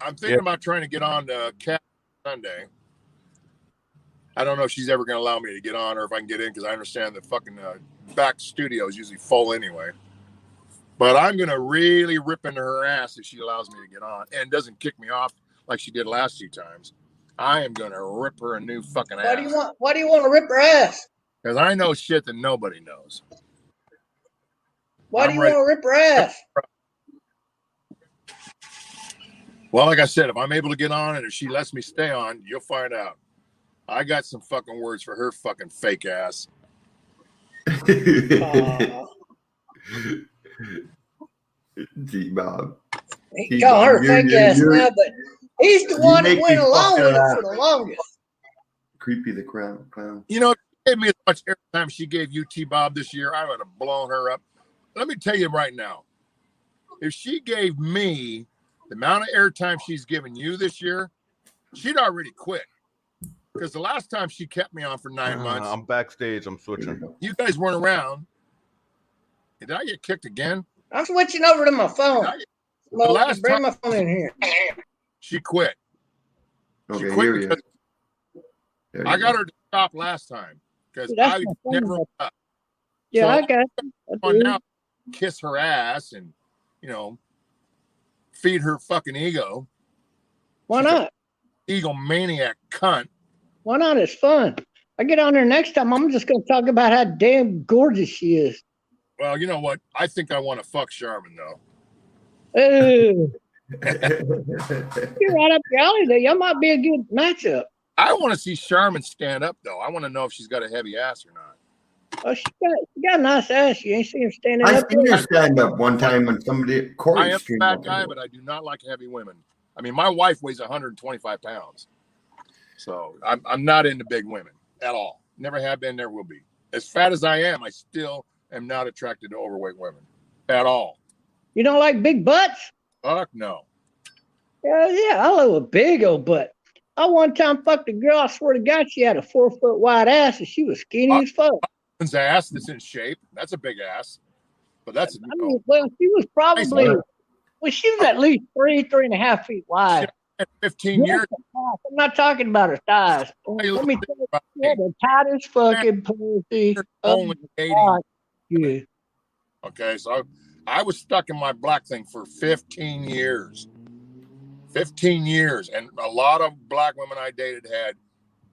I'm thinking about trying to get on Cat Sunday. I don't know if she's ever going to allow me to get on or if I can get in because I understand the fucking back studio is usually full anyway. But I'm going to really rip into her ass if she allows me to get on and doesn't kick me off like she did last few times. I am going to rip her a new fucking ass. Why do you want to rip her ass? Because I know shit that nobody knows. Why do you want to rip her ass? Well, like I said, if I'm able to get on and if she lets me stay on, you'll find out. I got some fucking words for her fucking fake ass. G-Bob. He call her fake ass now, but he's the one that went along with it for the longest. Creepy the clown. You know, gave me as much airtime she gave you, T-Bob, this year. I would have blown her up. Let me tell you right now, if she gave me the amount of airtime she's given you this year, she'd already quit. Because the last time she kept me on for 9 months. I'm backstage. I'm switching. You guys weren't around. Did I get kicked again? I'm switching over to my phone. The last bring time my phone in here. She quit. Okay, she quit here he is. I got her to stop last time because I never. Yeah, so I got on now, kiss her ass and feed her fucking ego. Why not? Egomaniac cunt. Why not? It's fun. I get on there next time. I'm just going to talk about how damn gorgeous she is. Well, you know what? I think I want to fuck Charmin though. You're right up your alley there. That might be a good matchup. I want to see Charmin stand up though. I want to know if she's got a heavy ass or not. Oh, she got a nice ass. You ain't seen her standing up. I seen her stand up one time when somebody. I am a fat guy, but I do not like heavy women. I mean, my wife weighs 125 pounds, so I'm not into big women at all. Never have been, never will be. As fat as I am, I still am not attracted to overweight women at all. You don't like big butts? Fuck no. Yeah, I love a big old butt. I one time fucked a girl. I swear to God, she had a 4 foot wide ass, and she was skinny as fuck. Ass that's in shape. That's a big ass, but that's. Well, she was probably. Well, she was at least 3.5 feet wide. 15 years. I'm not talking about her thighs. Let me tell you, the tightest fucking pussy. Only 80. Yeah. Okay, so I was stuck in my black thing for 15 years. 15 years, and a lot of black women I dated had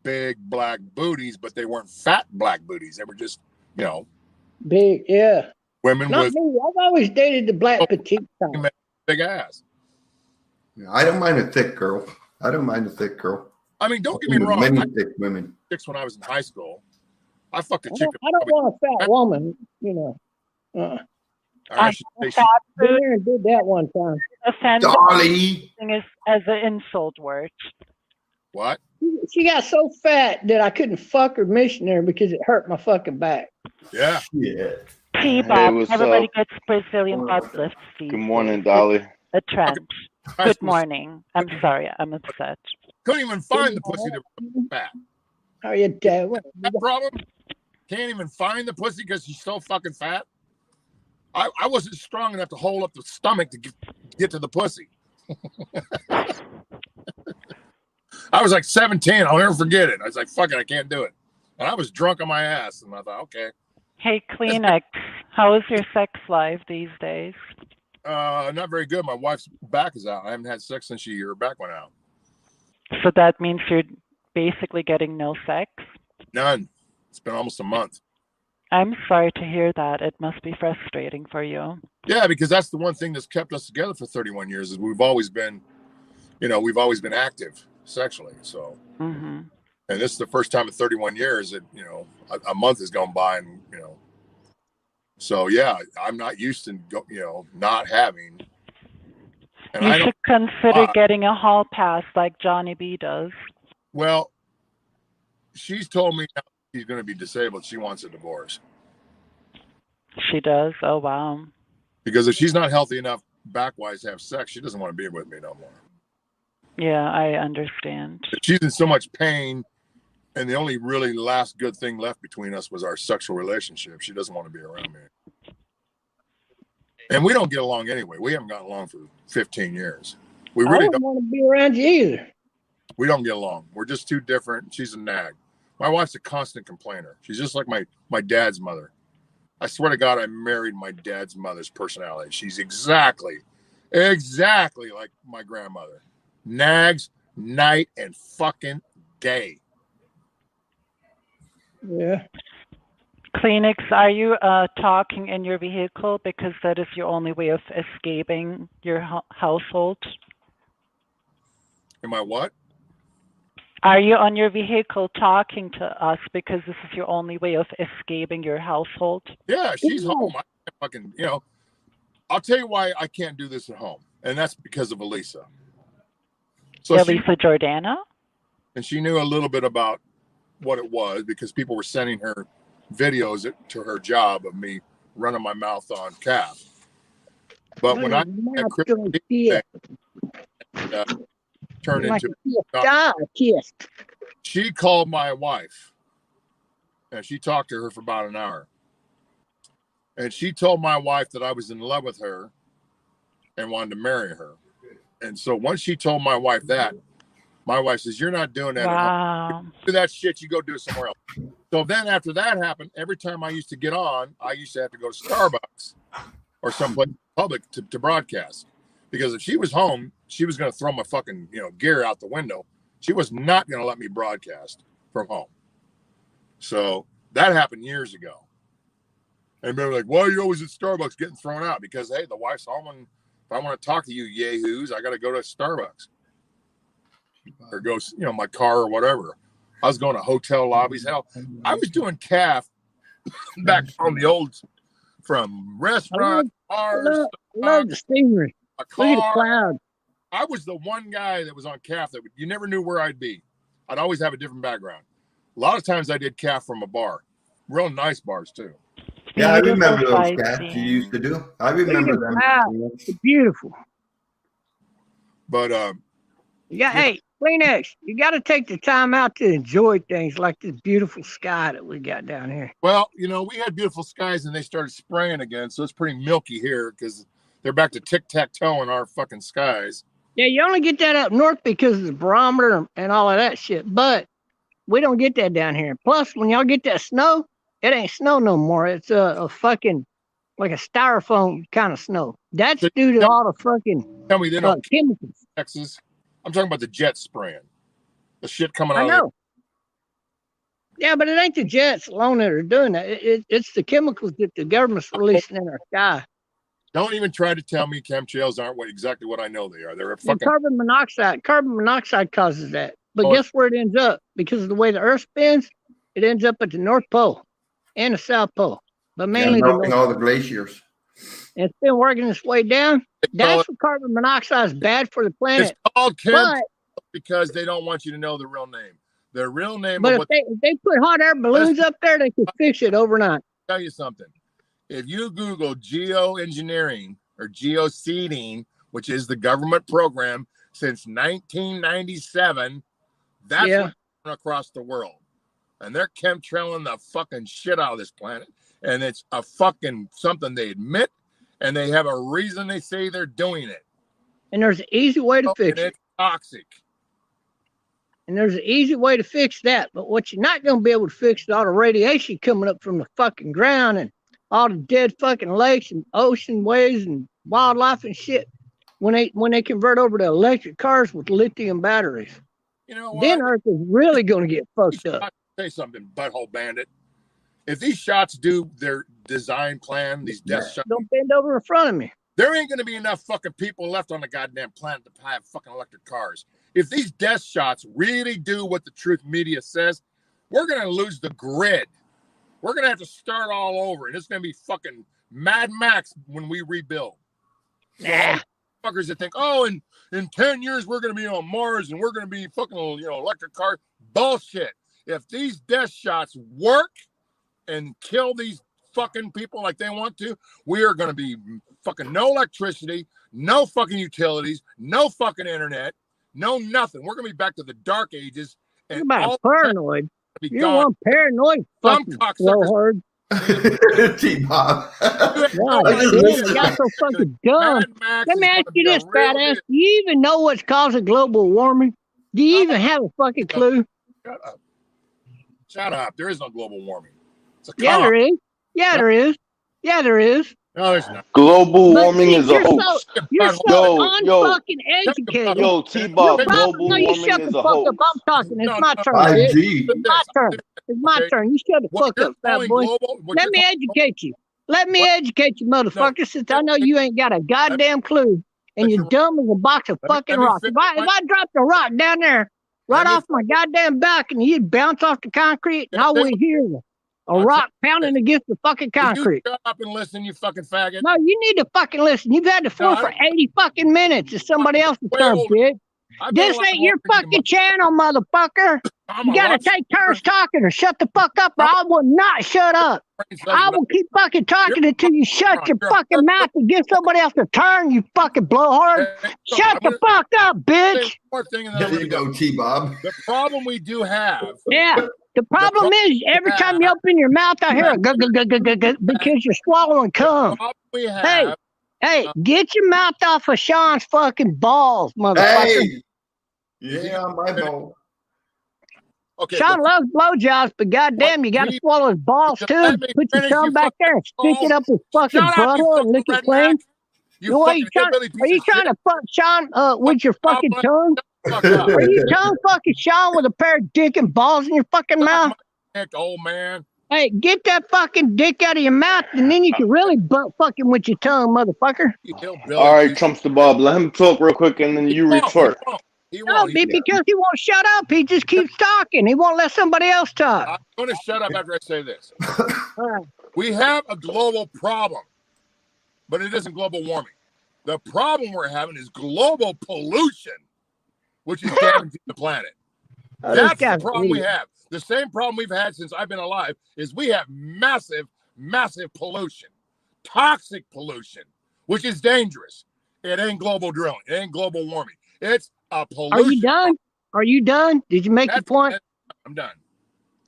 big black booties, but they weren't fat black booties. They were just, big. Yeah. Women Not with. Me. I've always dated the black petite type. Big ass. I don't mind a thick girl. I mean, don't get me wrong. Many thick women. Chicks when I was in high school. I fucked a chick. I don't want a fat woman, I did that one time. Offensive is as an insult word. What? She got so fat that I couldn't fuck her missionary because it hurt my fucking back. Yeah. P-Bob, everybody gets Brazilian butt lifts. Good morning, Dolly. A trend. Good morning. I'm sorry, I'm upset. Couldn't even find the pussy that was fat. How are you, Dad? That problem? Can't even find the pussy because she's so fucking fat. I wasn't strong enough to hold up the stomach to get to the pussy. I was like 17. I'll never forget it. I was like, fuck it, I can't do it. And I was drunk on my ass. And I thought, okay. Hey, Kleenex, how is your sex life these days? Not very good. My wife's back is out. I haven't had sex since her back went out. So that means you're basically getting no sex? None. It's been almost a month. I'm sorry to hear that. It must be frustrating for you. Yeah, because that's the one thing that's kept us together for 31 years is we've always been active sexually. So, and this is the first time in 31 years that, a month has gone by and, so yeah, I'm not used to, not having. And you should consider getting a hall pass like Johnny B does. Well, she's told me now she's going to be disabled. She wants a divorce. She does? Oh, wow. Because if she's not healthy enough back-wise to have sex, she doesn't want to be with me no more. Yeah, I understand. She's in so much pain, and the only really last good thing left between us was our sexual relationship. She doesn't want to be around me. And we don't get along anyway. We haven't gotten along for 15 years. We I really wouldn't don't. want to be around you either. We don't get along. We're just too different. She's a nag. My wife's a constant complainer. She's just like my dad's mother. I swear to God, I married my dad's mother's personality. She's exactly like my grandmother. Nags night and fucking day. Yeah. Kleenex, are you talking in your vehicle because that is your only way of escaping your household? Am I what? Are you on your vehicle talking to us because this is your only way of escaping your household? Yeah, she's home. I can't fucking, I'll tell you why I can't do this at home. And that's because of Elisa. So Elisa Jordana? And she knew a little bit about what it was because people were sending her videos to her job of me running my mouth on calf. But when I turned into she called my wife and she talked to her for about an hour. And she told my wife that I was in love with her and wanted to marry her. And so once she told my wife that, my wife says, "You're not doing that at home. You do that shit, you go do it somewhere else." So then after that happened, every time I used to get on, I used to have to go to Starbucks or someplace public to broadcast. Because if she was home, she was going to throw my fucking, gear out the window. She was not going to let me broadcast from home. So that happened years ago. And they're like, "Why are you always at Starbucks getting thrown out?" Because, hey, the wife's home, and if I want to talk to you yahoos, I got to go to Starbucks. Or go, my car or whatever. I was going to hotel lobbies. Hell, I was doing calf back on the old, from restaurants, bars, love the scenery. a car. Look at the cloud. I was the one guy that was on calf that you never knew where I'd be. I'd always have a different background. A lot of times I did calf from a bar, real nice bars too. Yeah, I remember those cats you used to do. I remember them. It's beautiful. But hey, Kleenex, you got to take the time out to enjoy things like this beautiful sky that we got down here. Well, we had beautiful skies and they started spraying again, so it's pretty milky here because they're back to tic-tac-toe in our fucking skies. Yeah, you only get that up north because of the barometer and all of that shit, but we don't get that down here. Plus, when y'all get that snow, it ain't snow no more. It's a fucking, like a styrofoam kind of snow. That's due to all the fucking tell me they don't chemicals. Texas. I'm talking about the jet spraying. The shit coming out I know. Yeah, but it ain't the jets alone that are doing that. It's the chemicals that the government's releasing in our sky. Don't even try to tell me chemtrails aren't exactly what I know they are. They're a fucking carbon monoxide. Carbon monoxide causes that. But guess where it ends up? Because of the way the Earth spins, it ends up at the North Pole and the South Pole. But mainly melting all the glaciers. And it's been working its way down. That's what carbon monoxide is bad for the planet. It's called chemtrails because they don't want you to know the real name. Their real name. But if they put hot air balloons up there, they can fix it overnight. I'll tell you something. If you Google geoengineering or geoseeding, which is the government program since 1997, that's what's across the world. And they're chemtrailing the fucking shit out of this planet. And it's a fucking something they admit, and they have a reason they say they're doing it. And there's an easy way to fix it. It's toxic. And there's an easy way to fix that. But what you're not going to be able to fix is all the radiation coming up from the fucking ground and all the dead fucking lakes and ocean waves and wildlife and shit when they convert over to electric cars with lithium batteries. Then Earth is really going to get fucked up. I'll say something, butthole bandit. If these shots do their design plan, these death shots, don't bend over in front of me. There ain't going to be enough fucking people left on the goddamn planet to have fucking electric cars. If these death shots really do what the truth media says, we're going to lose the grid. We're going to have to start all over, and it's going to be fucking Mad Max when we rebuild. Nah. Fuckers that think, in 10 years we're going to be on Mars and we're going to be fucking, electric cars. Bullshit. If these death shots work and kill these fucking people like they want to, we are going to be fucking no electricity, no fucking utilities, no fucking internet, no nothing. We're going to be back to the dark ages. And about paranoid. You don't want paranoid. Some cocksuckers T-Bob. God I just damn, missed you it. got so fucking dumb. Mad Max Let me is ask gonna you be a this, real badass. hit. Do you even know what's causing global warming? Do you even have a fucking clue? Shut up. Shut up. There is no global warming. It's a Yeah, con. there is. Yeah, there is. Yeah, there is. No, there's not. Global But warming see, is a hoax. you're so Yo, unfucking educated. yo, Your T-Bob, problem, no, global you warming shut is the a fuck up. hoax. I'm talking. It's No, my no, turn, no. bitch. 5G. It's my turn. It's my Okay. turn. You shut the What fuck you're up, fat calling boy. global, what Let you're me calling educate you. Let me What? educate you, motherfucker, since I know you ain't got a goddamn clue and But you're you're- dumb as a box of fucking let me rocks. finish If I dropped a rock down there right Let me off my goddamn balcony, you'd bounce off the concrete and Yeah, all tell we you hear is a I'll rock tell you pounding this. against the fucking Will you concrete. shut up and listen, you fucking faggot? No, you need to fucking listen. You've had the No, floor I for don't- 80 fucking minutes. It's somebody else's way turn, older. bitch. I've been This alive ain't your longer than you, fucking channel, motherfucker. I'm You a gotta lot take smarter turns talking or shut the fuck up, or No. I will not shut up. than you, I will keep fucking talking You're until you shut your You're a fucking mouth and give somebody else a turn, you fucking blowhard. Shut I'm the gonna fuck up, say bitch. one more thing and then I'm There gonna you be done. go, T-Bob. The problem we do have, Yeah. The problem is every time you open your mouth, I hear a gug gug gug gug gug because you're swallowing cum. problem we Hey, have, hey, get your mouth off of Sean's fucking balls, motherfucker. Hey. Yeah, my ball. okay, Sean loves blowjobs, but goddamn, you gotta he- swallow his balls too. let And me put your finish, you thumb back there and stick it fucking up his fucking shut up, you butthole and lick fucking it clean. redneck. You What fucking trying? hillbilly Are piece you of trying shit. to fuck Sean with your fucking tongue? Fuck up. Are you tongue fucking Sean with a pair of dick and balls in your fucking mouth? Heck, old man. Hey, get that fucking dick out of your mouth, and then you can really butt fucking with your tongue, motherfucker. You hillbilly All right, piece. Trumpster Bob, let him talk real quick and then He you won't. retort. He No, won't. because he won't shut up. He just keeps talking. He won't let somebody else talk. I'm going to shut up after I say this. All right. We have a global problem, but it isn't global warming. The problem we're having is global pollution, which is damaging the planet. Oh, this That's the guy's problem an we idiot. have. The same problem we've had since I've been alive is we have massive, massive pollution, toxic pollution, which is dangerous. It ain't global drilling. It ain't global warming. It's a pollution. Are you done? Are you done? Did you make your point? I'm done.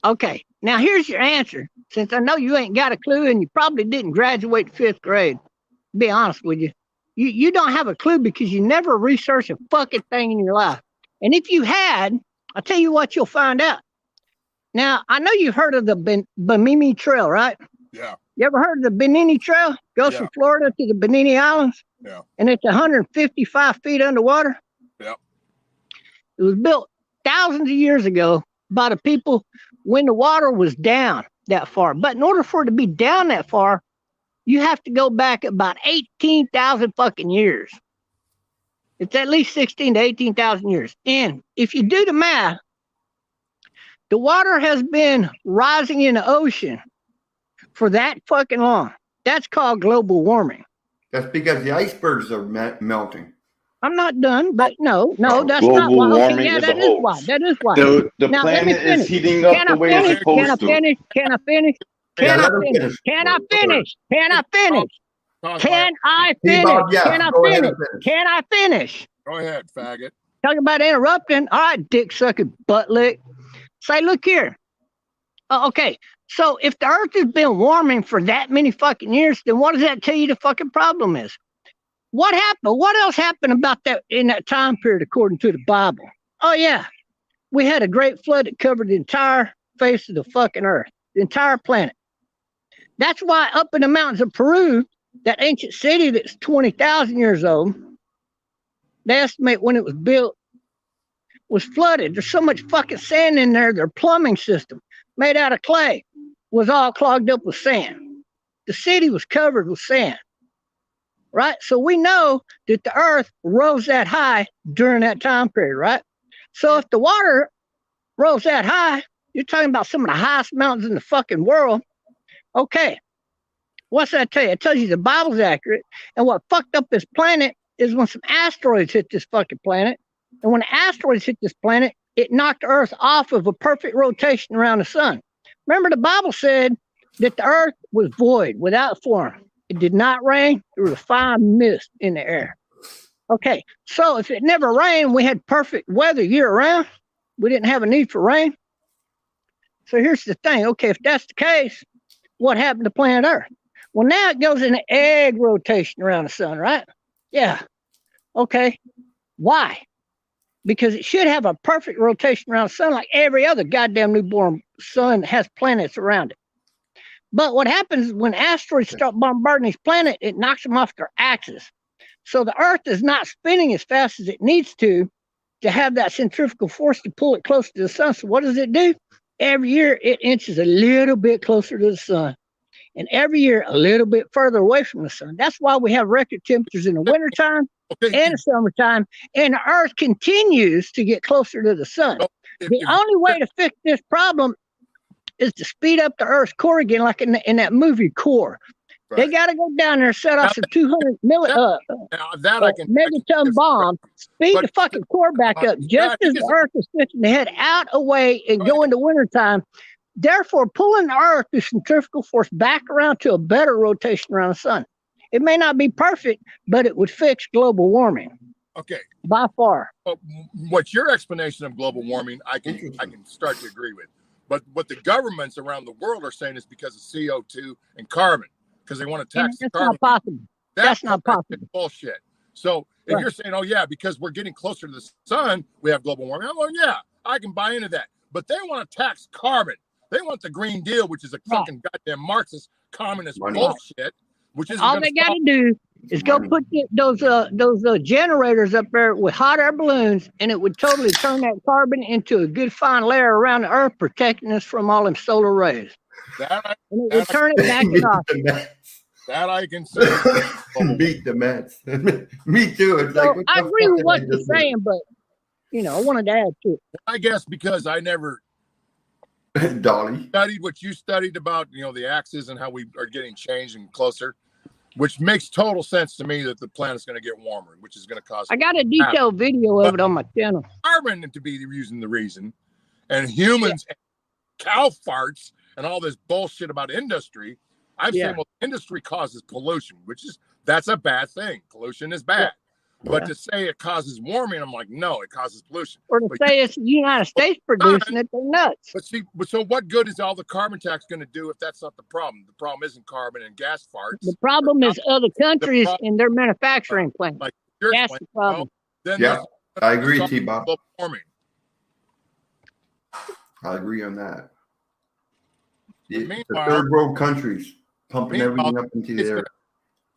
Okay. Now here's your answer. Since I know you ain't got a clue and you probably didn't graduate 5th grade, be honest with you. You don't have a clue because you never researched a fucking thing in your life. And if you had, I'll tell you what you'll find out. Now, I know you've heard of the Bimini Trail, right? Yeah. You ever heard of the Bimini Trail? Goes from Florida to the Bimini Islands. Yeah. And it's 155 feet underwater. Yeah. It was built thousands of years ago by the people when the water was down that far. But in order for it to be down that far, you have to go back about 18,000 fucking years. It's at least 16 to 18,000 years. And if you do the math, the water has been rising in the ocean for that fucking long. That's called global warming. That's because the icebergs are melting. I'm not done, but no, that's Global not why. warming Okay, yeah, is that a is hoax. why. That is why. The Now, let me planet is finish. heating up Can the I way it's finish? supposed Can I to. finish? Can I finish? Yeah, Can I let him finish? finish. Can I finish? Can I finish? Can I finish? T-Bob, yes, Can I go ahead finish? and finish. Can I finish? Go ahead, faggot. Talking about interrupting. All right, dick sucking butt lick. Say, look here. Okay, so if the Earth has been warming for that many fucking years, then what does that tell you the fucking problem is? What happened? What else happened about that in that time period according to the Bible? Oh yeah, we had a great flood that covered the entire face of the fucking Earth, the entire planet. That's why up in the mountains of Peru, that ancient city that's 20,000 years old, they estimate when it was built was flooded. There's so much fucking sand in there, their plumbing system, made out of clay, was all clogged up with sand. The city was covered with sand, right? So we know that the Earth rose that high during that time period, right? So if the water rose that high, you're talking about some of the highest mountains in the fucking world. Okay, what's that tell you? It tells you the Bible's accurate. And what fucked up this planet is when some asteroids hit this fucking planet. And when the asteroids hit this planet, it knocked the Earth off of a perfect rotation around the sun. Remember, the Bible said that the Earth was void, without form. It did not rain. There was a fine mist in the air. Okay, so if it never rained, we had perfect weather year round. We didn't have a need for rain. So here's the thing. Okay, if that's the case, what happened to planet Earth? Well, now it goes in an egg rotation around the sun, right? Yeah. Okay. Why? Because it should have a perfect rotation around the sun like every other goddamn newborn sun has planets around it. But what happens when asteroids start bombarding these planets, it knocks them off their axis. So the Earth is not spinning as fast as it needs to have that centrifugal force to pull it closer to the sun. So what does it do? Every year it inches a little bit closer to the sun. And every year a little bit further away from the sun. That's why we have record temperatures in the wintertime and the summertime. And the Earth continues to get closer to the sun. The only way to fix this problem is to speed up the Earth's core again, like in that movie Core. Right. They got to go down there and set off some 200 megaton bomb, speed the fucking core back up, just as the Earth is switching to head out away and go into wintertime. Therefore, pulling the Earth through centrifugal force back around to a better rotation around the sun. It may not be perfect, but it would fix global warming. Okay. By far. What's your explanation of global warming? I can start to agree with. But what the governments around the world are saying is because of CO2 and carbon, because they want to tax the carbon. Not possible. That's not possible. Bullshit. So if you're saying, oh, yeah, because we're getting closer to the sun, we have global warming. I'm going, yeah, I can buy into that. But they want to tax carbon. They want the Green Deal, which is a fucking goddamn Marxist communist bullshit. Which is all they got to do is go put those generators up there with hot air balloons, and it would totally turn that carbon into a good fine layer around the Earth, protecting us from all them solar rays. And it would turn it back off. That I can say. Beat the Mets. Me too. It's so like, I agree with what you're saying, but I wanted to add to it. I guess because I never Dolly studied what you studied about, the axis and how we are getting changed and closer, which makes total sense to me that the planet's going to get warmer, which is going to cause. I got a detailed video of it on my channel. Carbon to be using the reason, and humans, and cow farts, and all this bullshit about industry. I'm saying, well, industry causes pollution, that's a bad thing. Pollution is bad. But to say it causes warming, I'm like, no, it causes pollution. Or to say it's the United States producing it, they're nuts. But see, so what good is all the carbon tax going to do if that's not the problem? The problem isn't carbon and gas farts. The problem is other countries and their manufacturing plants. Like that's the problem. I agree, T-Bob. Warming. I agree on that. The third world countries pumping everything up into the air.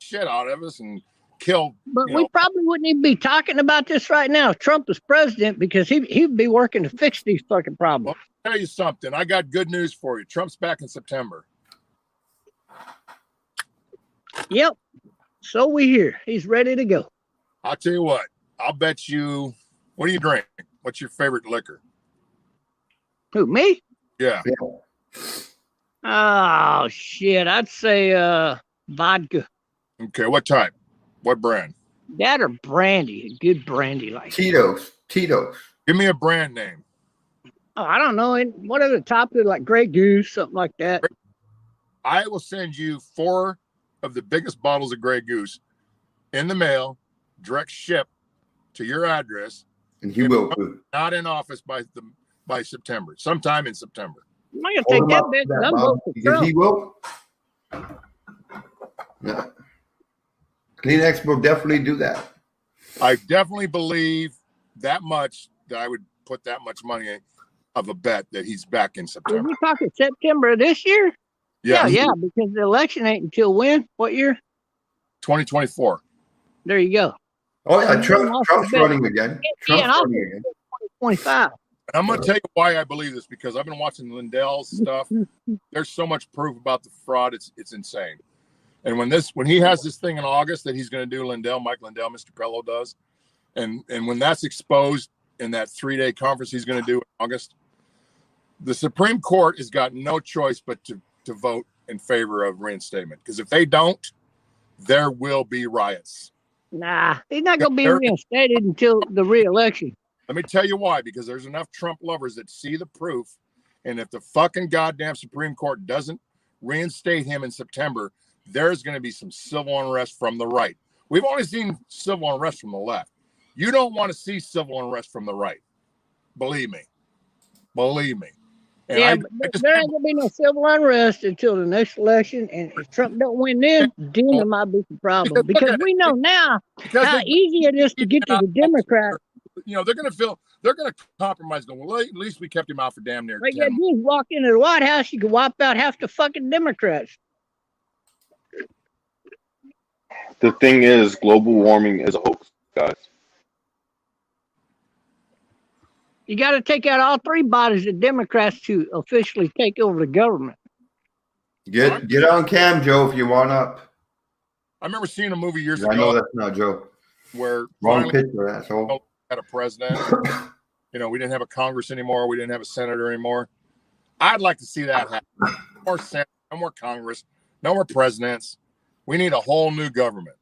Shit out of us and kill. But we probably wouldn't even be talking about this right now if Trump was president, because he'd be working to fix these fucking problems. Well, I'll tell you something. I got good news for you. Trump's back in September. Yep. So we hear. He's ready to go. I'll tell you what. I'll bet you. What do you drink? What's your favorite liquor? Who, me? Yeah. Oh, shit. I'd say vodka. Okay. What type? What brand? That or brandy. A good brandy like Tito's. Give me a brand name. Oh, I don't know. What are the top of like Grey Goose, something like that? I will send you 4 of the biggest bottles of Grey Goose in the mail, direct ship to your address. And he will. Not in office by September. Sometime in September. I'm not gonna take that big number because he will. Yeah. Kleenex will definitely do that. I definitely believe that much that I would put that much money of a bet that he's back in September. Are we talking September of this year? Yeah, because the election ain't until when? What year? 2024. There you go. Oh, yeah, Trump's running again. Trump's running again. 2025. And I'm going to tell you why I believe this, because I've been watching Lindell's stuff. There's so much proof about the fraud. It's insane. And when he has this thing in August that he's going to do, Mike Lindell, Mr. Pello does, and when that's exposed in that 3-day conference he's going to do in August, the Supreme Court has got no choice but to vote in favor of reinstatement. Because if they don't, there will be riots. Nah, he's not going to be reinstated until the re-election. Let me tell you why. Because there's enough Trump lovers that see the proof, and if the fucking goddamn Supreme Court doesn't reinstate him in September, there's going to be some civil unrest from the right. We've only seen civil unrest from the left. You don't want to see civil unrest from the right. Believe me. And Yeah, but I just there can't ain't gonna be no civil unrest until the next election, and if Trump don't win then there might be some problem because look because at we know now because how they easy it is to get to the Democrats. they're going to compromise. Going, well, at least we kept him out for damn near All you 10 gotta do is walk into the White House, you can wipe out half the fucking Democrats. The thing is, global warming is a hoax, guys. You got to take out all three bodies of Democrats to officially take over the government. Get on cam, Joe, if you want up. I remember seeing a movie years I ago. know that's not Joe. Where wrong picture, asshole. Had a president. We didn't have a Congress anymore. We didn't have a senator anymore. I'd like to see that happen. No more Senate, no more Congress, no more presidents. We need a whole new government.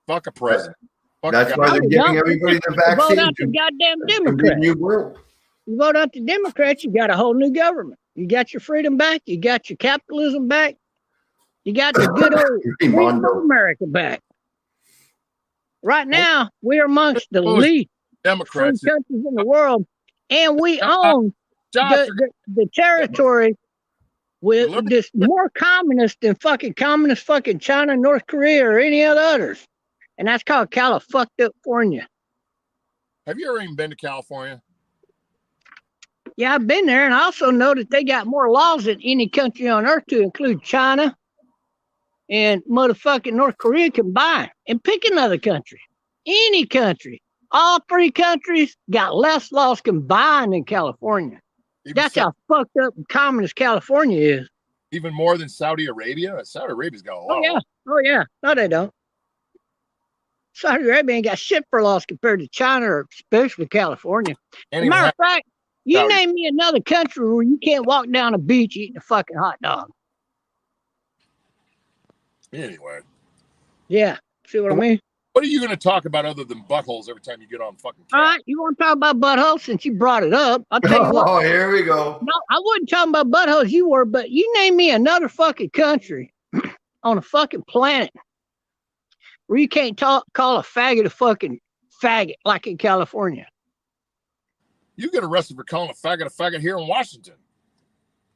Fuck a president. That's why they're giving everybody the vaccine. Vote out the goddamn Democrats. New world. You vote out the Democrats, you got a whole new government. You got your freedom back. You got your capitalism back. You got the good old freedom of America back. Right now, we're amongst the least free countries in the world, and we own the territory with this more communist than communist China, North Korea, or any of the others. And that's called California. Have you ever even been to California? Yeah, I've been there, and I also know that they got more laws than any country on earth, to include China and motherfucking North Korea combined. And pick another country, any country. All three countries got less laws combined than California. That's how fucked up communist California is. Even more than Saudi Arabia? Saudi Arabia's got a lot. Oh, yeah. No, they don't. Saudi Arabia ain't got shit for laws compared to China, or especially California. As a matter of fact, you name me another country where you can't walk down a beach eating a fucking hot dog. Anyway. Yeah. See what I mean? What are you going to talk about other than buttholes every time you get on fucking camera? All right, you want to talk about buttholes since you brought it up? I'll tell you what. Oh, here we go. No, I wasn't talking about buttholes, you were, but you name me another fucking country on a fucking planet where you can't call a faggot a fucking faggot like in California. You get arrested for calling a faggot here in Washington.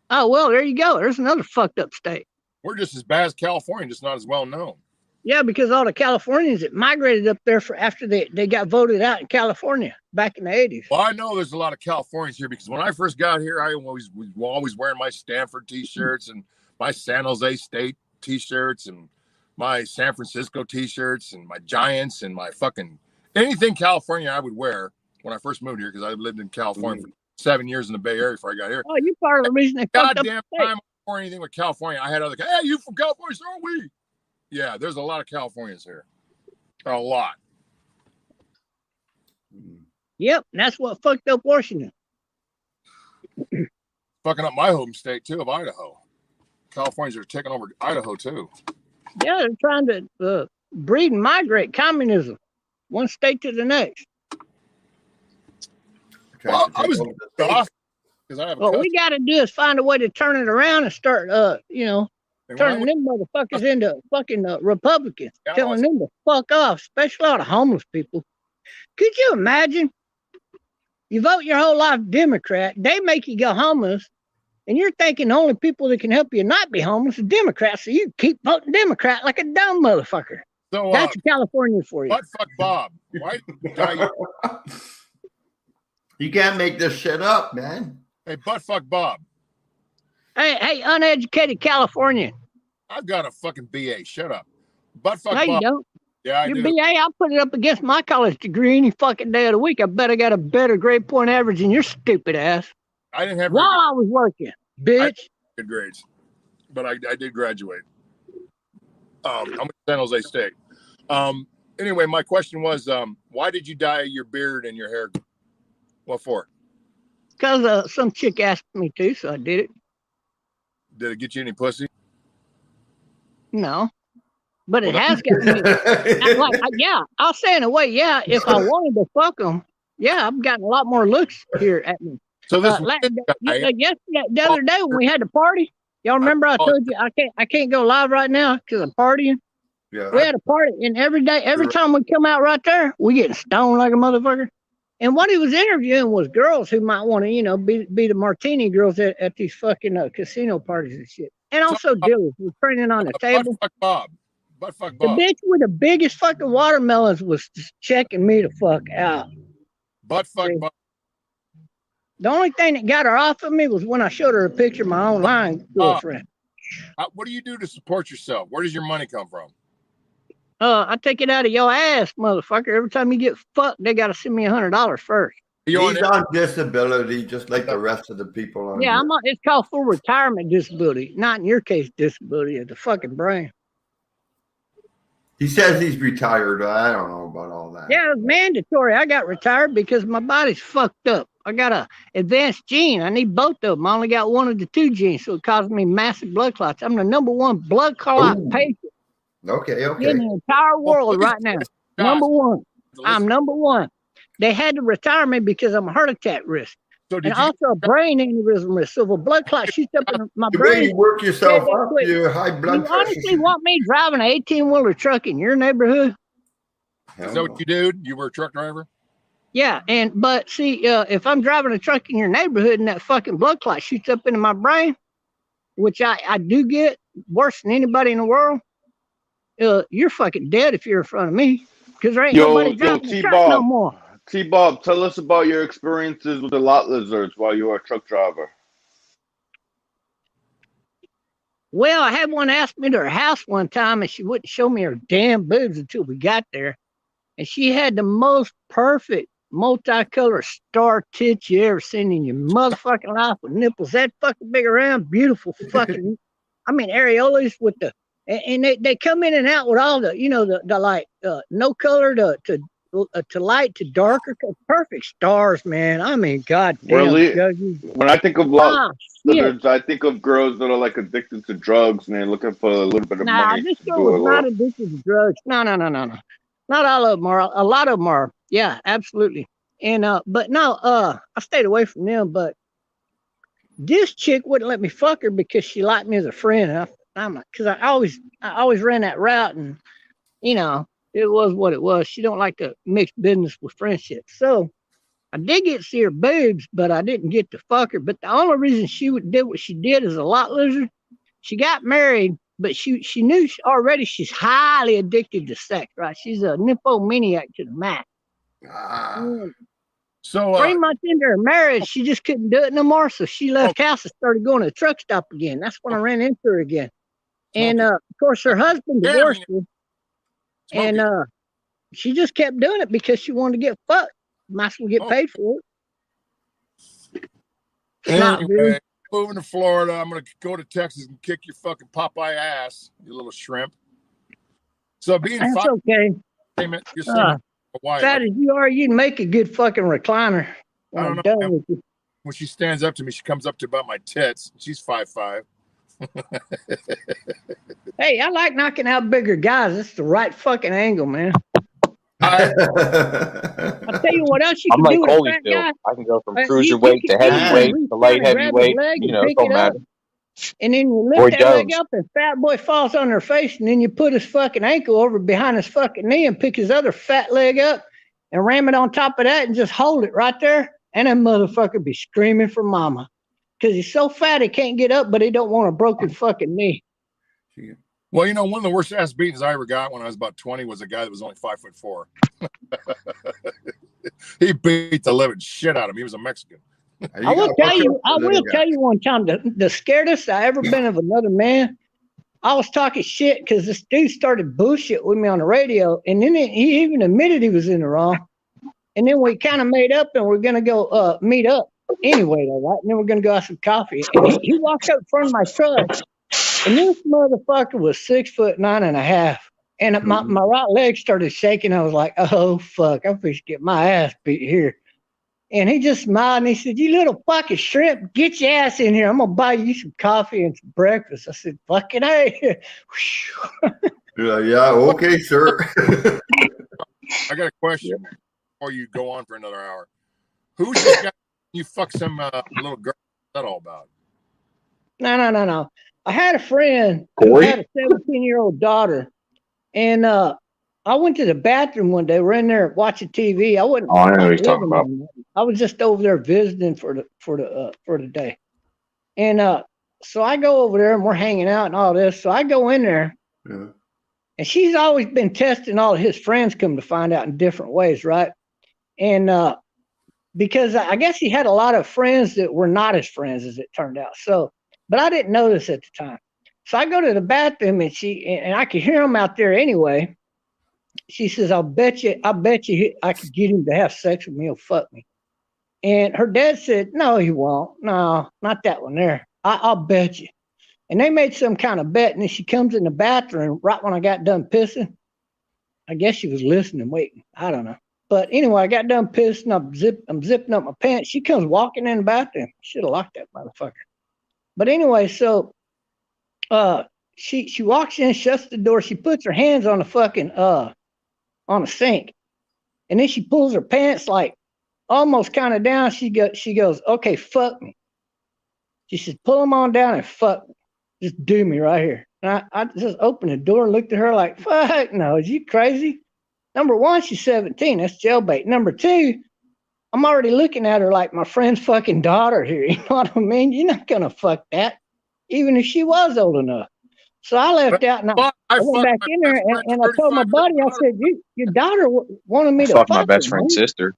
Oh, well, there you go. There's another fucked up state. We're just as bad as California, just not as well known. Yeah, because all the Californians that migrated up there after they got voted out in California back in the 80s. Well, I know there's a lot of Californians here because when I first got here, I was always wearing my Stanford T-shirts and my San Jose State T-shirts and my San Francisco T-shirts and my Giants and my fucking anything California I would wear when I first moved here because I lived in California for 7 years in the Bay Area before I got here. Oh, you're part of the reason they fucked up goddamn time or anything with California. I had other guys. Hey, you from California? So are we. Yeah, there's a lot of Californians here. A lot. Yep, and that's what fucked up Washington. Fucking up my home state, too, of Idaho. Californians are taking over Idaho, too. Yeah, they're trying to breed and migrate communism, one state to the next. Well, I was off because I have. What we got to do is find a way to turn it around and start, turning them motherfuckers into fucking Republicans, telling them to fuck off, especially all the homeless people. Could you imagine? You vote your whole life Democrat, they make you go homeless, and you're thinking the only people that can help you not be homeless are Democrats, so you keep voting Democrat like a dumb motherfucker. So that's California for you. Butt fuck Bob, right? You can't make this shit up, man. Hey, butt fuck Bob. Hey, uneducated Californian. I've got a fucking BA. Shut up. Butt fuck no, Bob. You don't. Yeah, I Your do. BA, I'll put it up against my college degree any fucking day of the week. I bet I got a better grade point average than your stupid ass. I didn't have while I was working, bitch. Good grades, but I did graduate. I'm at San Jose State. Anyway, my question was, why did you dye your beard and your hair? What for? Because some chick asked me to, so I did it. Did it get you any pussy? No, but it has got me. Yeah, I'll say in a way, yeah. If I wanted to fuck them, yeah, I've gotten a lot more looks here at me. So this yesterday, the other day when we had the party, y'all remember I told you I can't go live right now because I'm partying. Yeah. We had a party, and every time we come out right there, we getting stoned like a motherfucker. And what he was interviewing was girls who might want to, you know, be the martini girls at these fucking casino parties and shit. And also dealers were training on the table. Butt fuck Bob. Butt fuck The Bob. bitch with the biggest fucking watermelons was just checking me the fuck out. Butt fuck Bob. The only thing that got her off of me was when I showed her a picture of my online girlfriend. What do you do to support yourself? Where does your money come from? Uh, I take it out of your ass, motherfucker. Every time you get fucked, they got to send me $100 first. He's on disability, just like the rest of the people on. Yeah, it's called full retirement disability. Not in your case, disability of the fucking brain. He says he's retired. I don't know about all that. Yeah, it was mandatory. I got retired because my body's fucked up. I got a advanced gene. I need both of them. I only got one of the two genes, so it causes me massive blood clots. I'm the #1 blood clot patient Okay. in the entire world right now. #1. I'm #1. They had to retire me because I'm a heart attack risk. So and also a brain aneurysm risk. So if a blood clot shoots up in my The brain, way you work yourself up, your high blood you pressure. honestly want me driving an 18-wheeler truck in your neighborhood? Is that what you do? You were a truck driver? Yeah, but see, if I'm driving a truck in your neighborhood and that fucking blood clot shoots up into my brain, which I do get worse than anybody in the world, you're fucking dead if you're in front of me because there ain't nobody driving the truck no more. T-Bob, tell us about your experiences with the lot lizards while you were a truck driver. Well, I had one ask me to her house one time, and she wouldn't show me her damn boobs until we got there. And she had the most perfect multicolored star tits you ever seen in your motherfucking life with nipples that fucking big around, beautiful fucking, areolas with the, and they come in and out with all the, you know, the like no color to light to darker, perfect stars, man. I mean, goddamn. Really? When I think of lot lizards, I think of girls that are like addicted to drugs and they're looking for a little bit of money. This girl was not addicted to drugs. No. Not all of them are. A lot of them are. Yeah, absolutely. And but no, I stayed away from them. But this chick wouldn't let me fuck her because she liked me as a friend. Because I always ran that route, and you know, it was what it was. She don't like to mix business with friendship. So I did get to see her boobs, but I didn't get to fuck her. But the only reason she did what she did as a lot lizard, she got married, but she knew already she's highly addicted to sex, right? She's a nymphomaniac to the max. So 3 months into her marriage, she just couldn't do it no more. So she left house and started going to the truck stop again. That's when I ran into her again. And of course, her husband divorced her. And she just kept doing it because she wanted to get fucked. Might as well get paid for it. Anyway, moving to Florida, I'm going to go to Texas and kick your fucking Popeye ass, you little shrimp. So being that's okay. You're fat as you are, you'd make a good fucking recliner. I don't know. When she stands up to me, she comes up to about my tits. She's 5'5". Hey, I like knocking out bigger guys. It's the right fucking angle, man. I'll tell you what else you can do with a fat guy. I can go from cruiserweight to heavyweight to light heavyweight. You know, it don't matter. And then you lift that leg up, and fat boy falls on their face, and then you put his fucking ankle over behind his fucking knee and pick his other fat leg up and ram it on top of that and just hold it right there. And that motherfucker be screaming for mama. Because he's so fat he can't get up, but he don't want a broken fucking knee. Well, you know, one of the worst ass beatings I ever got when I was about 20 was a guy that was only 5'4". He beat the living shit out of him. He was a Mexican. I will tell you one time the scaredest I ever been of another man. I was talking shit because this dude started bullshit with me on the radio, and then he even admitted he was in the wrong. And then we kind of made up, and we're gonna go meet up anyway, all right? And then we're gonna go have some coffee. And he walked up in front of my truck, and this motherfucker was 6'9.5". And my right leg started shaking. I was like, oh fuck, I'm supposed to get my ass beat here. And he just smiled and he said, you little fucking shrimp, get your ass in here. I'm going to buy you some coffee and some breakfast. I said, fucking hey. Yeah, okay, sir. I got a question before you go on for another hour. Who's the guy you fuck some little girl? What's that all about? No. I had a friend who had a 17-year-old daughter. And I went to the bathroom one day. We're in there watching TV. I wasn't. Oh, I know what he's talking about. I was just over there visiting for the day, and so I go over there and we're hanging out and all this. So I go in there, and she's always been testing all of his friends. Come to find out in different ways, right? And because I guess he had a lot of friends that were not his friends, as it turned out. So, but I didn't notice at the time. So I go to the bathroom and I could hear him out there anyway. She says, I bet you I could get him to have sex with me or fuck me. And her dad said, no, he won't. No, not that one there. I'll bet you. And they made some kind of bet. And then she comes in the bathroom right when I got done pissing. I guess she was listening, waiting. I don't know. But anyway, I got done pissing. I'm zipping up my pants. She comes walking in the bathroom. Should have locked that motherfucker. But anyway, so she walks in, shuts the door. She puts her hands on the fucking on the sink, and then she pulls her pants like almost kind of down. She goes, okay, fuck me. She says, pull them on down and fuck me. Just do me right here. And I just opened the door and looked at her like, fuck no, is you crazy? Number one, she's 17. That's jailbait. Number two, I'm already looking at her like my friend's fucking daughter here. You know what I mean? You're not gonna fuck that, even if she was old enough. So I left out and I went back in there and I told my buddy, I said, your daughter wanted me to fuck my best friend's her, sister.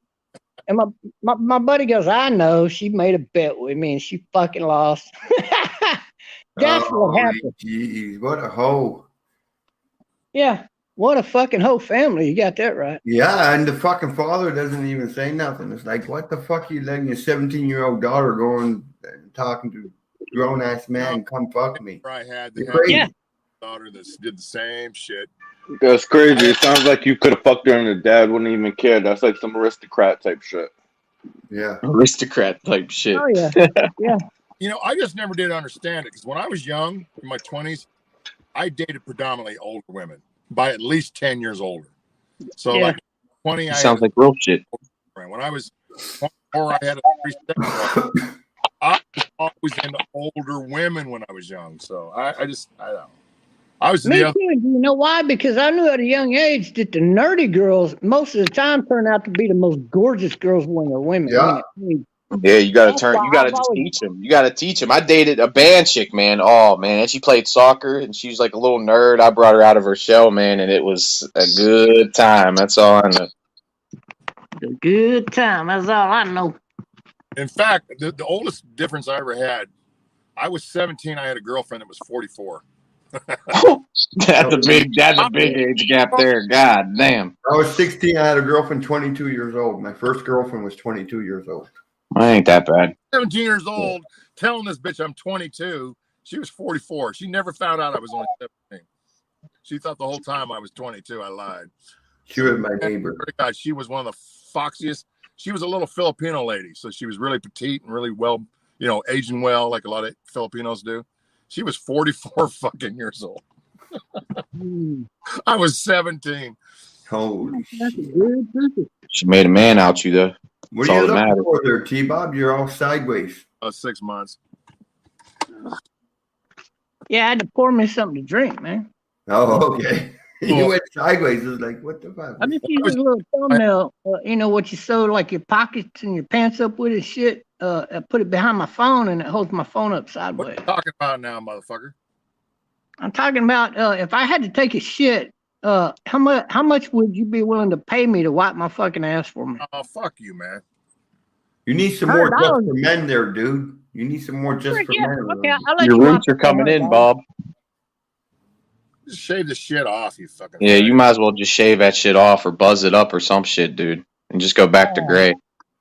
And my buddy goes, I know, she made a bet with me and she fucking lost. That's what happened. Jeez, what a hoe. Yeah, what a fucking whole family. You got that right. Yeah, and the fucking father doesn't even say nothing. It's like, what the fuck are you letting your 17-year-old daughter go and talking to grown ass man come fuck me? I had daughter that did the same shit. That's crazy. It sounds like you could have fucked her and the dad wouldn't even care. That's like some aristocrat type shit. Yeah. Aristocrat type shit. Oh, yeah. Yeah. You know, I just never did understand it because when I was young, in my 20s, I dated predominantly older women by at least 10 years older. So, like 20, sounds like real shit. When I was 24, I had a 3-7. I was always into older women when I was young. So, I don't know. I was Me too. Do you know why? Because I knew at a young age that the nerdy girls most of the time turn out to be the most gorgeous girls when they're women. Yeah. Yeah, you gotta just teach them. You gotta teach them. I dated a band chick, man. Oh man, and she played soccer, and she was like a little nerd. I brought her out of her shell, man, and it was a good time. That's all I know. A good time. That's all I know. In fact, the oldest difference I ever had, I was 17. I had a girlfriend that was 44. That's a big age gap there. God damn. I was 16. I had a girlfriend 22 years old. My first girlfriend was 22 years old. I ain't that bad. 17 years old, telling this bitch I'm 22. She was 44. She never found out I was only 17. She thought the whole time I was 22. I lied. She was my neighbor. God, she was one of the foxiest. She was a little Filipino lady, so she was really petite and really well, aging well, like a lot of Filipinos do. She was 44 fucking years old. I was 17. Holy shit. She made a man out you, though. What are you looking for there, T-Bob? You're all sideways. 6 months. Yeah, I had to pour me something to drink, man. Oh, okay. You went sideways. It was like, what the fuck? I just used this little thumbnail, what you sew like your pockets and your pants up with and shit. I put it behind my phone and it holds my phone up sideways. What are you talking about now, motherfucker? I'm talking about if I had to take a shit, how much would you be willing to pay me to wipe my fucking ass for me? Oh, fuck you, man. You need some more just for men there, dude. You need some more just for men. Okay, I'll let your roots are coming in, Bob. Just shave the shit off, you fucking. Yeah, you might as well just shave that shit off or buzz it up or some shit, dude, and just go back to gray.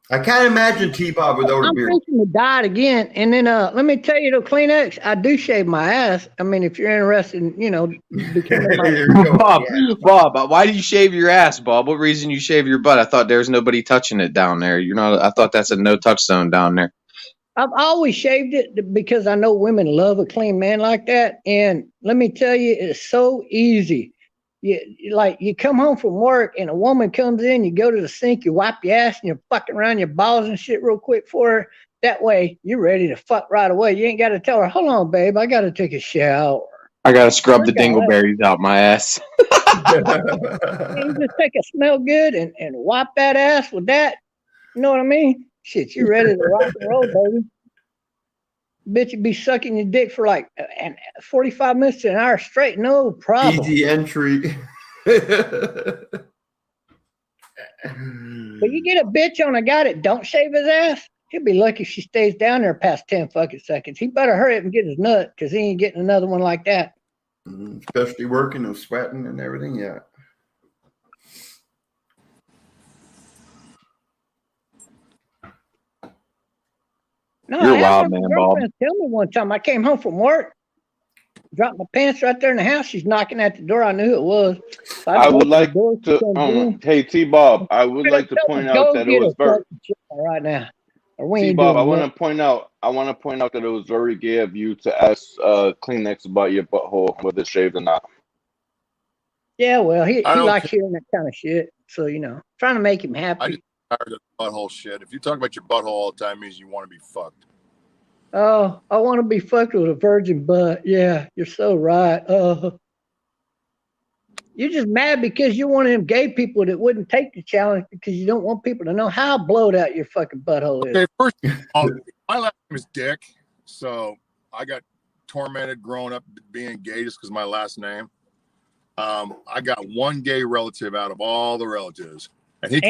I can't imagine T-Bob without a beard. I'm thinking to dye it again, and then let me tell you, though, Kleenex, I do shave my ass. I mean, if you're interested in, Bob, why do you shave your ass, Bob? What reason you shave your butt? I thought there was nobody touching it down there. I thought that's a no touch zone down there. I've always shaved it because I know women love a clean man like that. And let me tell you, it's so easy. You come home from work and a woman comes in, you go to the sink, you wipe your ass and you're fucking around your balls and shit real quick for her. That way you're ready to fuck right away. You ain't got to tell her, hold on, babe, I got to take a shower. I gotta scrub the dingleberries out my ass. You just take a smell good and wipe that ass with that. You know what I mean? Shit, you ready to rock and roll, baby. Bitch, you be sucking your dick for like 45 minutes to an hour straight, no problem. Easy entry. But you get a bitch on a guy that don't shave his ass, he'll be lucky if she stays down there past 10 fucking seconds. He better hurry up and get his nut because he ain't getting another one like that. Especially working and sweating and everything, yeah. No, You're I a had wild my man, girlfriend tell me one time. I came home from work, dropped my pants right there in the house. She's knocking at the door. I knew it was. So I would like door, to, hey T-Bob, I would like to point out that it was very, right now. Or we ain't T-Bob, doing I want that. to point out that it was very gay of you to ask Kleenex about your butthole, whether it's shaved or not. Yeah, well, he I don't likes care. hearing that kind of shit. So, you know, trying to make him I happy. just tired of butthole shit. If you talk about your butthole all the time, it means you want to be fucked. Oh, I want to be fucked with a virgin butt. Yeah, you're so right. You're just mad because you're one of them gay people that wouldn't take the challenge because you don't want people to know how blowed out your fucking butthole is. Okay, first of all, my last name is Dick, so I got tormented growing up being gay just because my last name. I got one gay relative out of all the relatives, and he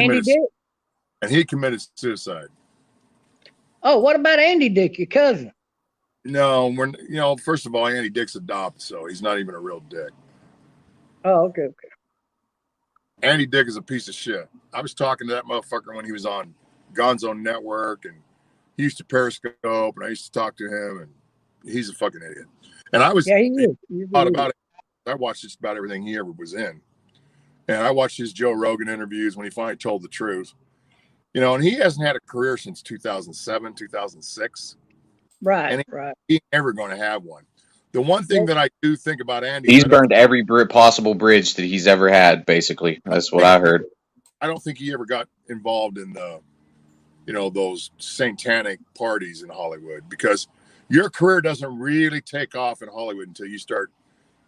committed suicide. Oh, what about Andy Dick, your cousin? No, first of all, Andy Dick's adopted, so he's not even a real dick. Oh, okay. Andy Dick is a piece of shit. I was talking to that motherfucker when he was on Gonzo Network, and he used to Periscope, and I used to talk to him, and he's a fucking idiot. And I was thought about it. I watched just about everything he ever was in, and I watched his Joe Rogan interviews when he finally told the truth. You know, and he hasn't had a career since 2007, 2006. Right. He ain't ever going to have one. The one thing that I do think about Andy, he's burned every possible bridge that he's ever had. Basically, that's what I heard. I don't think he ever got involved in the, those satanic parties in Hollywood, because your career doesn't really take off in Hollywood until you start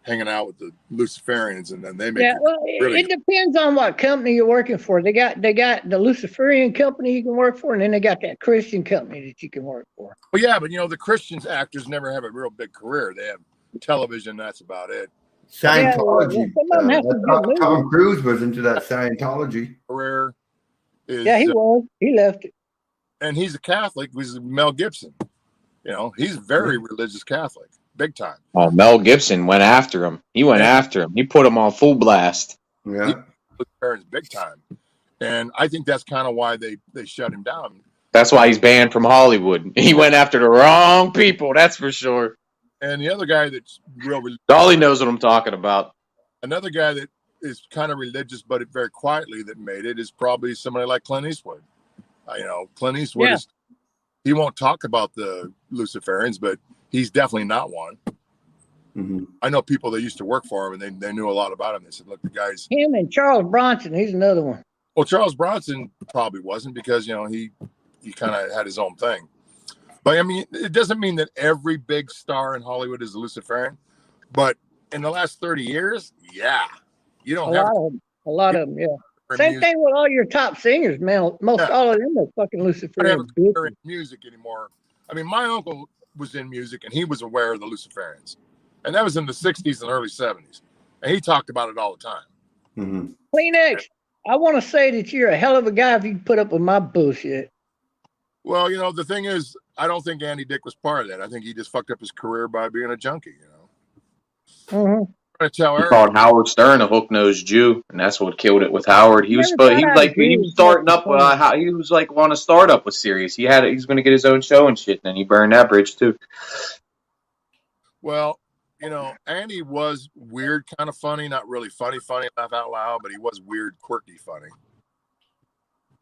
hanging out with the Luciferians, and then they make it depends on what company you're working for. They got the Luciferian company you can work for, and then they got that Christian company that you can work for. Well, yeah, but the Christian actors never have a real big career. They have television, that's about it. Scientology. Tom Cruise was into that Scientology career. He was. He left it. And he's a Catholic. He's Mel Gibson. He's very religious Catholic. Big time. Oh, Mel Gibson went after him. He went after him. He put him on full blast. Yeah. Big time. And I think that's kind of why they shut him down. That's why he's banned from Hollywood. He went after the wrong people, that's for sure. And the other guy that's real religious. Dolly knows what I'm talking about. Another guy that is kind of religious, but very quietly that made it, is probably somebody like Clint Eastwood. Clint Eastwood he won't talk about the Luciferians, but he's definitely not one. Mm-hmm. I know people that used to work for him, and they knew a lot about him. They said, look, the guy's... Him and Charles Bronson, he's another one. Well, Charles Bronson probably wasn't, because, he kind of had his own thing. But, I mean, it doesn't mean that every big star in Hollywood is a Luciferian. But in the last 30 years, you don't have... A lot of them, yeah. Same thing with all your top singers, man. Most all of them are fucking Luciferian. I don't have music anymore. I mean, my uncle was in music, and he was aware of the Luciferians. And that was in the 60s and early 70s. And he talked about it all the time. Mm-hmm. Kleenex, I want to say that you're a hell of a guy if you put up with my bullshit. Well, the thing is, I don't think Andy Dick was part of that. I think he just fucked up his career by being a junkie, Mm-hmm. He called Howard Stern a hook-nosed Jew, and that's what killed it with Howard. He was starting up. He was like on a startup with Sirius. He was going to get his own show and shit, and then he burned that bridge too. Well, Andy was weird, kind of funny, not really funny, laugh out loud, but he was weird, quirky, funny.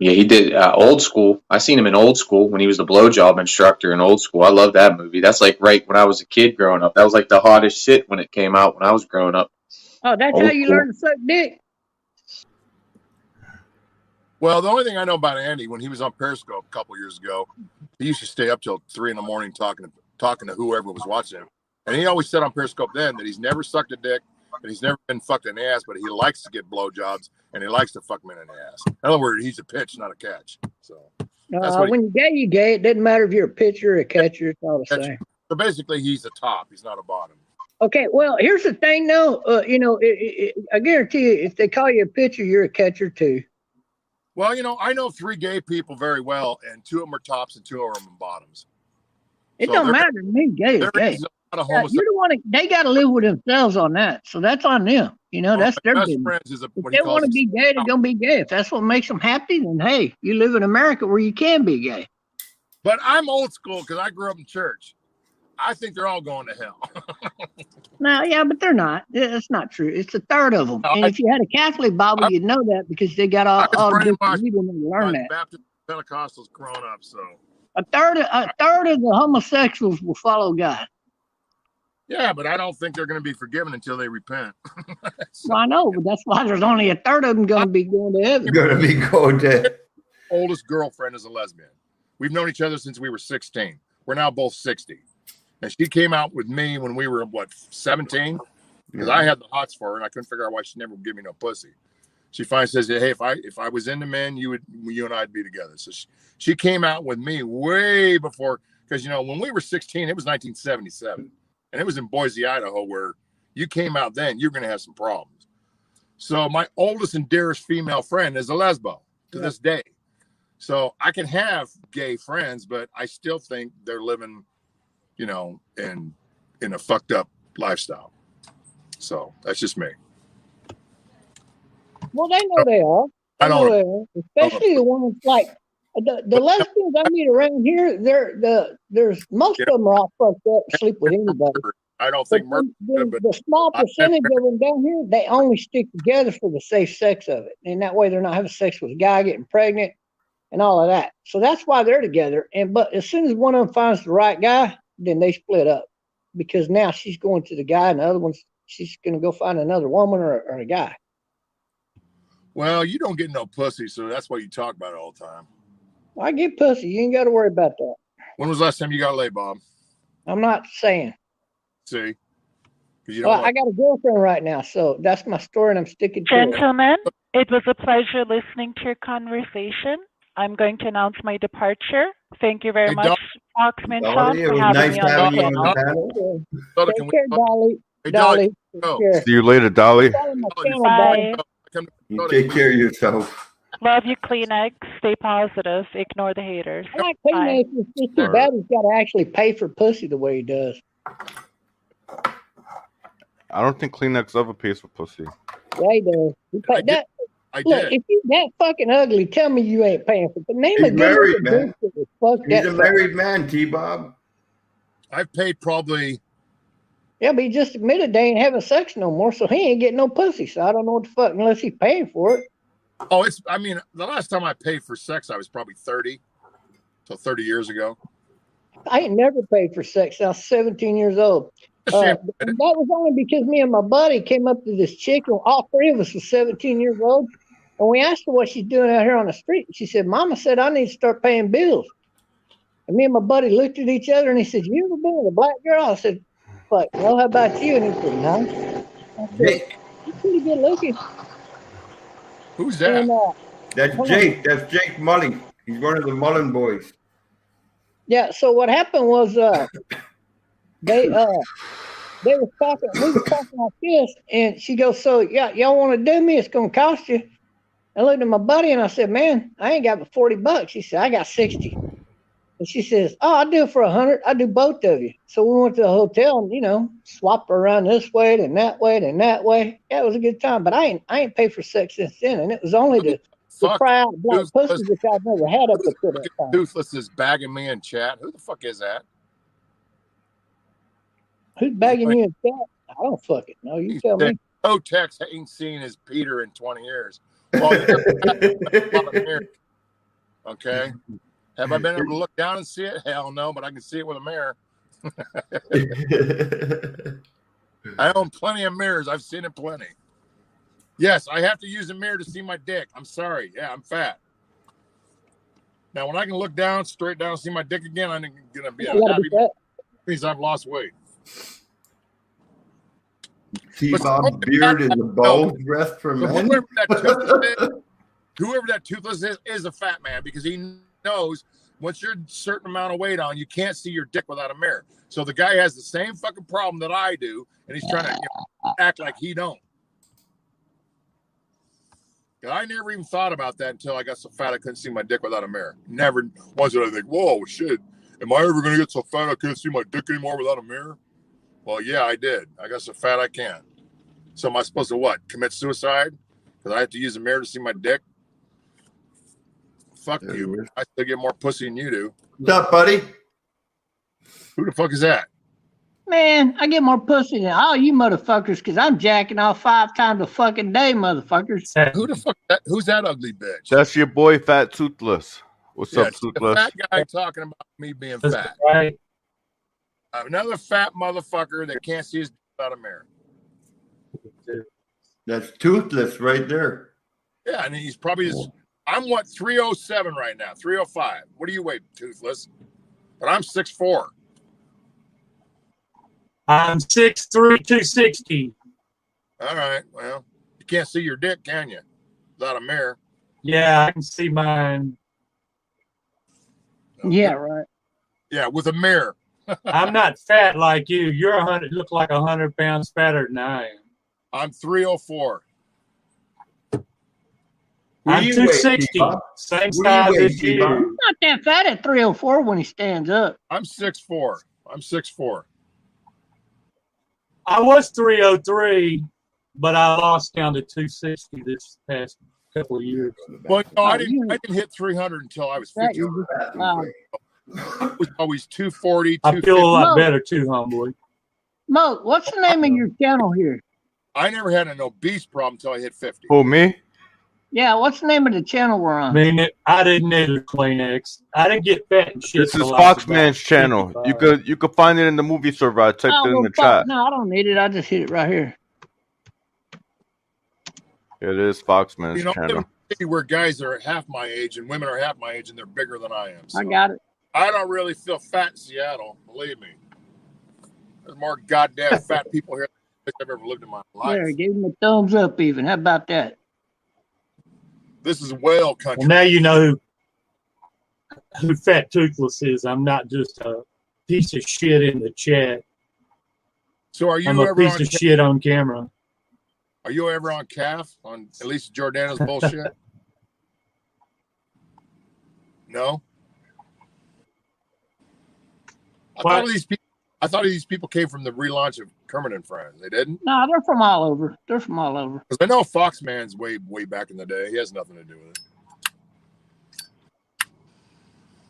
Yeah, he did Old School. I seen him in Old School when he was the blowjob instructor in Old School. I love that movie. That's like right when I was a kid growing up. That was like the hottest shit when it came out when I was growing up. Oh, that's how you learn to suck dick? Well, the only thing I know about Andy, when he was on Periscope a couple years ago, he used to stay up till 3 a.m. talking to whoever was watching him. And he always said on Periscope then that he's never sucked a dick and he's never been fucked in the ass, but he likes to get blowjobs and he likes to fuck men in the ass. In other words, he's a pitch, not a catch. So that's what when you're gay, it doesn't matter if you're a pitcher or a catcher. It's all the same. So basically, he's a top. He's not a bottom. Okay, well, here's the thing, though. I guarantee you, if they call you a pitcher, you're a catcher too. Well, I know 3 gay people very well, and 2 of them are tops and 2 of them are bottoms. It don't matter to me. Gay is gay. You're the one. They got to live with themselves on that. So that's on them. That's their best business. friends is if they want to be gay, they're gonna be gay. If that's what makes them happy, then hey, you live in America where you can be gay. But I'm old school because I grew up in church. I think they're all going to hell. No, yeah, but they're not. It's not true. It's a third of them. And if you had a Catholic Bible, you'd know that because they got all the different people to learn that. Baptist Pentecostals growing up, so a third of the homosexuals will follow God. Yeah, but I don't think they're going to be forgiven until they repent. So, well, I know, but that's why there's only a third of them going to be going to heaven. Going to be going to. Oldest girlfriend is a lesbian. We've known each other since we were 16. We're now both 60. And she came out with me when we were, 17? Because I had the hots for her, and I couldn't figure out why she never would give me no pussy. She finally says, hey, if I was into men, you and I'd be together. So she came out with me way before, because, when we were 16, it was 1977. And it was in Boise, Idaho, where you came out then, you're going to have some problems. So my oldest and dearest female friend is a lesbo to this day. So I can have gay friends, but I still think they're living, in a fucked up lifestyle. So that's just me. Well, they know they are. I don't. Especially the ones like the lesbians I meet around here. There's most of them are all fucked up, sleep with anybody. I don't think the small percentage of them down here, they only stick together for the safe sex of it, and that way they're not having sex with a guy, getting pregnant, and all of that. So that's why they're together. But as soon as one of them finds the right guy, then they split up because now she's going to the guy, and the other one's she's going to go find another woman or a guy. Well, you don't get no pussy, so that's why you talk about it all the time. I get pussy. You ain't got to worry about that. When was the last time you got laid, Bob? I'm not saying. See? I got a girlfriend right now, so that's my story, and I'm sticking to it. Gentlemen, it was a pleasure listening to your conversation. I'm going to announce my departure. Thank you very much, Foxman Sean, for having me on the panel. Take care, Dolly. Hey, Dolly. See you later, Dolly. Bye. You take care of yourself. Love you, Kleenex. Stay positive. Ignore the haters. I like Kleenex. It's just too bad he's got to actually pay for pussy the way he does. I don't think Kleenex ever pays for pussy. Yeah, he does. Look, if you that fucking ugly, tell me you ain't paying for it. Name He's a married, man. He's a married man, T-Bob. I've paid probably. Yeah, but he just admitted they ain't having sex no more, so he ain't getting no pussy. So I don't know what the fuck unless he's paying for it. Oh, the last time I paid for sex, I was probably 30. So 30 years ago. I ain't never paid for sex. I was 17 years old. That was only because me and my buddy came up to this chick, and all three of us were 17 years old. And we asked her what she's doing out here on the street. She said, Mama said, I need to start paying bills. And me and my buddy looked at each other, and he said, you ever been with a black girl? I said, fuck, well, how about you? And he said, no. I said, you're pretty good looking. Who's that? And, that's Jake. That's Jake Mully. He's one of the Mullen boys. Yeah, so what happened was they were talking, we were talking like this, and she goes, so y'all want to do me? It's gonna cost you. I looked at my buddy and I said, man, I ain't got but $40. She said, I got 60. And she says, oh, I'll do it for 100. I'll do both of you. So we went to the hotel and, swap around this way, then that way, then that way. Yeah, it was a good time. But I ain't paid for sex since then. And it was only to try out black pussy, which I've never had up until that time. Toothless is bagging me in chat. Who the fuck is that? Who's bagging you in chat? I don't fucking know. You tell me. Tex ain't seen his Peter in 20 years. Well, okay. Have I been able to look down and see it? Hell no, but I can see it with a mirror. I own plenty of mirrors. I've seen it plenty. Yes, I have to use a mirror to see my dick. I'm sorry. Yeah, I'm fat. Now, when I can look down, straight down, and see my dick again, I'm going to be happy. That means I've lost weight. T-Bob's beard is a bald rest for men. Whoever that toothless is a fat man, because he knows once you're a certain amount of weight on, you can't see your dick without a mirror. So the guy has the same fucking problem that I do, and he's trying to act like he don't. I never even thought about that until I got so fat I couldn't see my dick without a mirror. Never once did I think, whoa, shit, am I ever going to get so fat I can't see my dick anymore without a mirror? Well, yeah, I did. I got so fat I can't. So am I supposed to what? Commit suicide? Because I have to use a mirror to see my dick? Fuck you. I still get more pussy than you do. What's up, buddy? Who the fuck is that? Man, I get more pussy than all you motherfuckers because I'm jacking off 5 times a fucking day, motherfuckers. Who the fuck? Who's that ugly bitch? That's your boy, Fat Toothless. What's up, Toothless? The fat guy talking about me being fat. Right. Another fat motherfucker that can't see his dick without a mirror. That's Toothless right there. Yeah, and he's probably just. I'm 307 right now, 305. What do you weigh, Toothless? But I'm 6'4". I'm 6'3", 260. All right. Well, you can't see your dick, can you? Without a mirror. Yeah, I can see mine. Okay. Yeah, right. Yeah, with a mirror. I'm not fat like you. You're 100. Look like 100 pounds fatter than I am. I'm 304. I'm 260. Same size as you. Not that fat at 304 when he stands up. I'm 6'4". I'm 6'4". I was 303, but I lost down to 260 this past couple of years. Well, no, I didn't hit 300 until I was 50. I was always 240. I feel a lot better too, homeboy. Mo, what's the name of your channel here? I never had an obese problem until I hit 50. Who, me? Yeah, what's the name of the channel we're on? I didn't need a Kleenex. I didn't get fat and shit. This is Foxman's channel. You could find it in the movie server. I typed it in the chat. No, I don't need it. I just hit it right here. It is Foxman's channel. Where guys are half my age and women are half my age and they're bigger than I am. So I got it. I don't really feel fat in Seattle. Believe me. There's more goddamn fat people here than I've ever lived in my life. There, gave him a thumbs up even. How about that? This is whale country. Well, now you know who Fat Toothless is. I'm not just a piece of shit in the chat. So are you I'm a piece of shit on camera. Are you ever on CAF on at least Jordana's bullshit? No. I thought these people came from the relaunch of Kermit and Friends. They didn't? No, they're from all over. They're from all over. Because I know Foxman's way back in the day. He has nothing to do with it.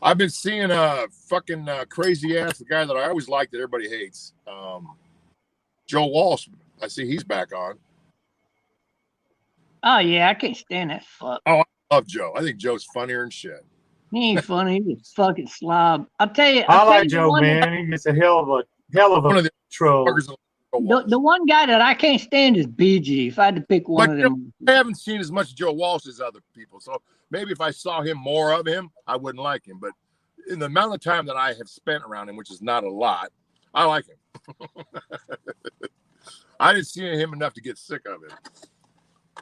I've been seeing a fucking crazy ass, the guy that I always like that everybody hates. Joe Walsh. I see he's back on. Oh, yeah, I can't stand that fuck. Oh, I love Joe. I think Joe's funnier than shit. He ain't funny. He's a fucking slob. I'll tell you. I like Joe, man. He's a hell of a troll. The one guy that I can't stand is BG. If I had to pick one of them. I haven't seen as much Joe Walsh as other people. So maybe if I saw him more of him, I wouldn't like him. But in the amount of time that I have spent around him, which is not a lot, I like him. I didn't see him enough to get sick of it.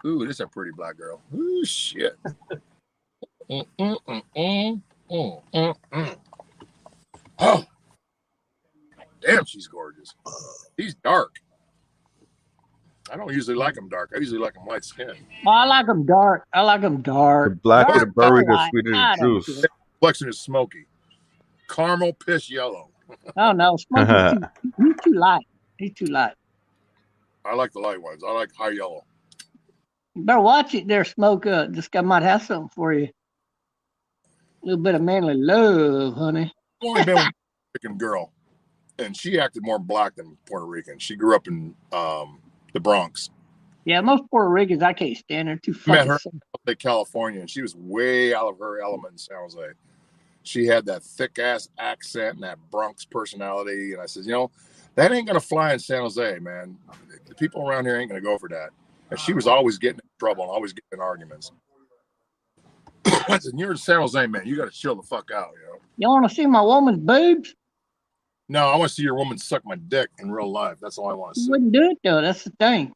Ooh, this is a pretty black girl. Ooh, shit. Oh, damn, she's gorgeous. She's dark. I don't usually like them dark. I usually like them light skin. Well, I like them dark. The black is berry, the sweeter the juice. Complexion is smoky. Caramel piss yellow. Oh, no. Smoky. He's too light. He's too light. I like the light ones. I like high yellow. You better watch it there, Smoke. This guy might have something for you. A little bit of manly love, honey. I've only been with a Rican girl, and she acted more black than Puerto Rican. She grew up in the Bronx. Yeah, most Puerto Ricans, I can't stand her. Too fucking. I met her in California, and she was way out of her element in San Jose. She had that thick-ass accent and that Bronx personality, and I said, that ain't going to fly in San Jose, man. The people around here ain't going to go for that. And she was always getting in trouble and always getting in arguments. I said, you're in San Jose, man. You got to chill the fuck out, You want to see my woman's boobs? No, I want to see your woman suck my dick in real life. That's all I want to see. You wouldn't do it though. That's the thing.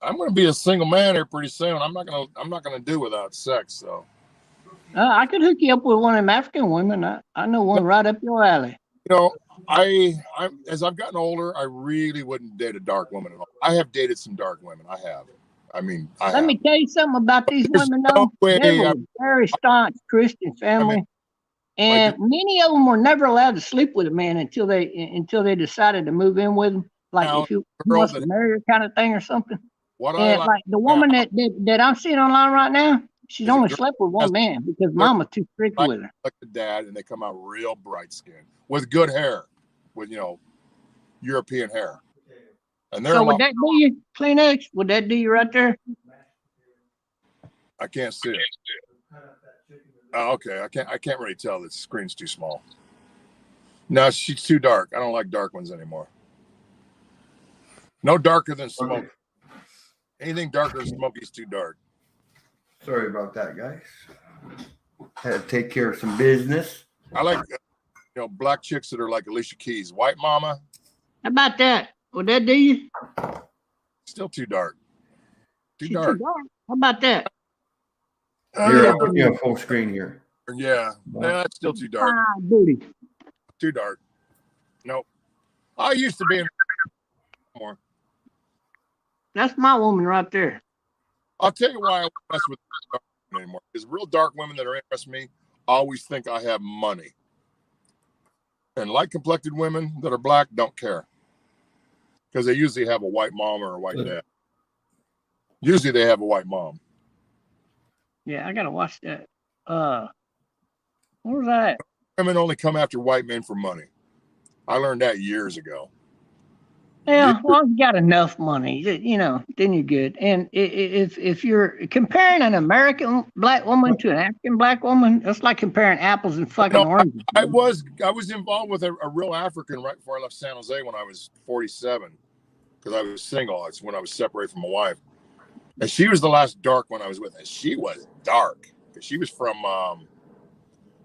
I'm going to be a single man here pretty soon. I'm not going to do without sex. So I could hook you up with one of them African women. I know one right up your alley. You know, I as I've gotten older, I really wouldn't date a dark woman at all. I have dated some dark women. I have. I mean, Let me tell you something about these women, though. They were a very staunch Christian family, and many of them were never allowed to sleep with a man until they decided to move in with him. Like if you must marry her kind of thing or something. Like the woman that I'm seeing online right now, she's only slept with one man because mama's too strict with her. Like the dad, and they come out real bright skinned with good hair, with European hair. And so would that do you, Kleenex? Would that do you right there? I can't see it. Oh, okay. I can't really tell. The screen's too small. No, she's too dark. I don't like dark ones anymore. No darker than Smokey. Anything darker than Smokey's too dark. Sorry about that, guys. Had to take care of some business. I like black chicks that are like Alicia Keys. White mama. How about that? Would that do you? Still too dark. Too She's dark. Too dark. How about that? You're on full screen here. Yeah. Nah, it's still too dark. Booty. Too dark. Nope. I used to be in more. That's my woman right there. I'll tell you why I don't mess with dark women anymore. Because real dark women that are interested in me always think I have money. And light complected women that are black don't care. Because they usually have a white mom or a white dad. Usually they have a white mom. Yeah, I gotta watch that. What was that? Women only come after white men for money. I learned that years ago. Yeah, well, you got enough money, then you're good. And if you're comparing an American black woman to an African black woman, that's like comparing apples and fucking oranges. I was involved with a real African right before I left San Jose when I was 47, because I was single. That's when I was separated from my wife, and she was the last dark one I was with, and she was dark. She was from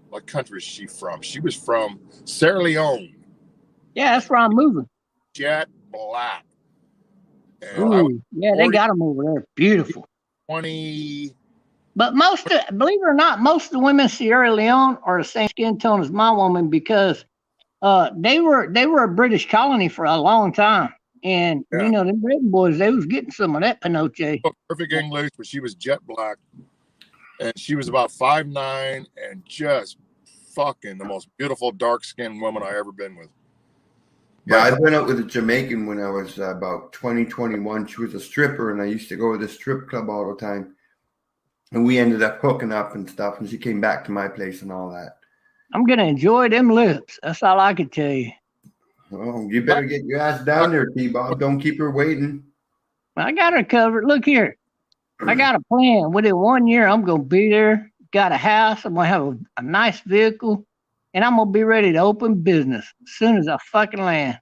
what country is she from? She was from Sierra Leone. Yeah, that's where I'm moving. Jet black. Ooh, yeah, they got them over there. Beautiful. 20. But believe it or not, most of the women in Sierra Leone are the same skin tone as my woman because they were a British colony for a long time. And, them Britain boys, they was getting some of that Pinochet. Perfect English, but she was jet black. And she was about 5'9" and just fucking the most beautiful dark-skinned woman I ever been with. Yeah, I went out with a Jamaican when I was about 21. She was a stripper, and I used to go to the strip club all the time. And we ended up hooking up and stuff, and she came back to my place and all that. I'm going to enjoy them lips. That's all I can tell you. Oh, you better get your ass down there, T-Bob. Don't keep her waiting. I got her covered. Look here. I got a plan. Within 1 year, I'm going to be there. Got a house. I'm going to have a nice vehicle. And I'm going to be ready to open business as soon as I fucking land.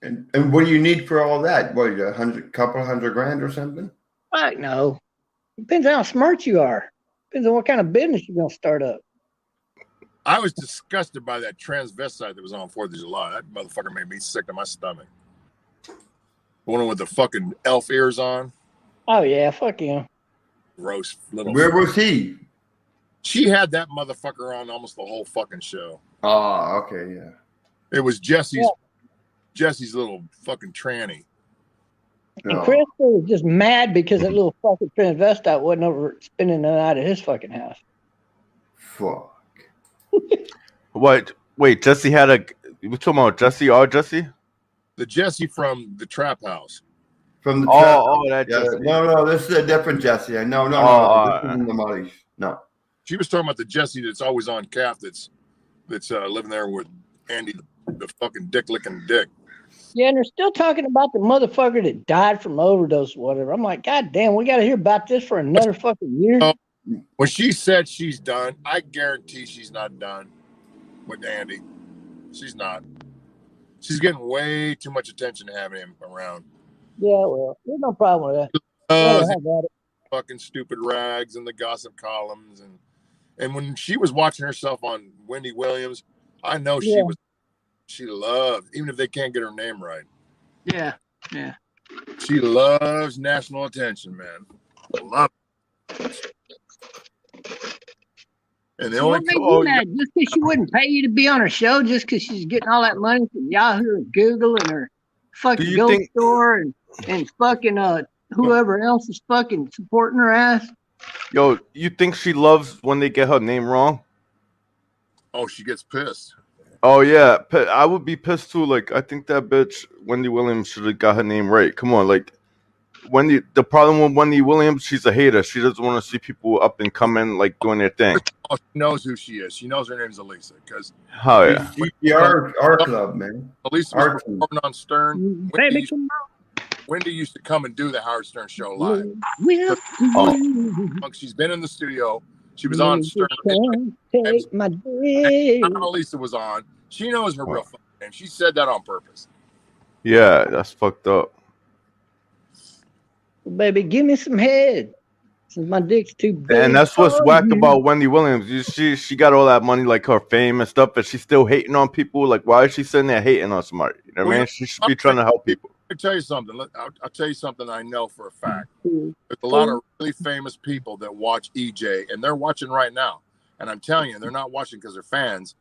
And what do you need for all that? What, couple hundred grand or something? Fuck no. Depends on how smart you are. Depends on what kind of business you're going to start up. I was disgusted by that transvestite that was on 4th of July. That motherfucker made me sick to my stomach. The one with the fucking elf ears on. Oh, yeah. Fuck him. Gross little. Where was he? She had that motherfucker on almost the whole fucking show. Oh, okay, yeah. It was Jesse's little fucking tranny. And Chris was just mad because that little fucking transvestite wasn't over spending the night at his fucking house. Fuck. What? Wait, Jesse had you talking about Jesse? Oh, Jesse? The Jesse from the Trap House. From the that Jesse. No, this is a different Jesse. No, this isn't the Molly's. No. She was talking about the Jesse that's always on calf that's living there with Andy, the fucking dick-licking dick. Yeah, and they're still talking about the motherfucker that died from overdose or whatever. I'm like, God damn, we got to hear about this for another fucking year. When she said she's done, I guarantee she's not done with Andy. She's not. She's getting way too much attention to having him around. Yeah, well, there's no problem with that. Fucking stupid rags and the gossip columns and when she was watching herself on Wendy Williams, I know she She loves, even if they can't get her name right. Yeah, yeah. She loves national attention, man. Love it. And the So only what made you mad? Just because she wouldn't pay you to be on her show, just because she's getting all that money from Yahoo and Google and her fucking Gold Store and fucking whoever else is fucking supporting her ass? Yo, you think she loves when they get her name wrong? Oh, she gets pissed. Oh yeah, I would be pissed too. Like, I think that bitch Wendy Williams should have got her name right. Come on, like the problem with Wendy Williams, she's a hater. She doesn't want to see people up and coming, like doing their thing. Oh, she knows who she is. She knows her name's Elisa because our club, man. Elisa was performing on Stern. Baby, Wendy used to come and do the Howard Stern show live. She's been in the studio. She was on Stern. Take my day. Elisa was on. She knows her real fucking name. She said that on purpose. Yeah, that's fucked up. Baby, give me some head. Since my dick's too big. And that's what's whack about Wendy Williams. She got all that money, like her fame and stuff, but she's still hating on people. Like, why is she sitting there hating on somebody? You know what I mean? She should be trying to help people. Let me tell you something. I'll tell you something I know for a fact. There's a lot of really famous people that watch EJ, and they're watching right now. And I'm telling you, they're not watching because they're fans.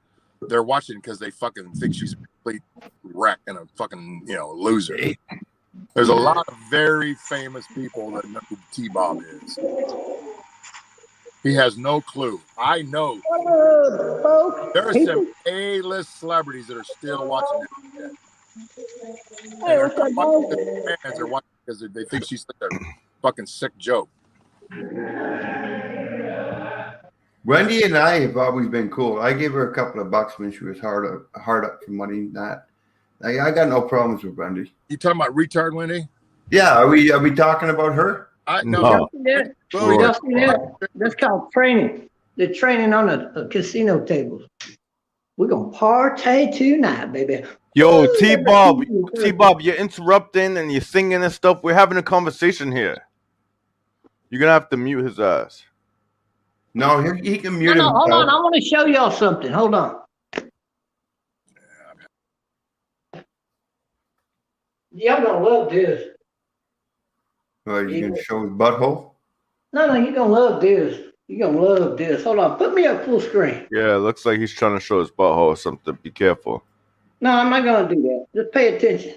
They're watching because they fucking think she's a complete wreck and a fucking, loser. There's a lot of very famous people that know who T-Bob is. He has no clue. I know. There are some A-list celebrities that are still watching it. They're not watching because they're fans. They're watching because they think she's like a fucking sick joke. Wendy and I have always been cool. I gave her a couple of bucks when she was hard up for money. I got no problems with Wendy. You talking about retard Wendy? Yeah, are we talking about her? No. That's called training. They're training on a casino table. We're gonna partay tonight, baby. Yo, T-Bob, you're interrupting and you're singing and stuff. We're having a conversation here. You're gonna have to mute his ass. No, he can mute him. No, hold on. I want to show y'all something. Hold on. Y'all gonna love this. Well, you gonna show his butthole? No, you're gonna love this. You're gonna love this. Hold on, put me up full screen. Yeah, it looks like he's trying to show his butthole or something. Be careful. No, I'm not gonna do that. Just pay attention.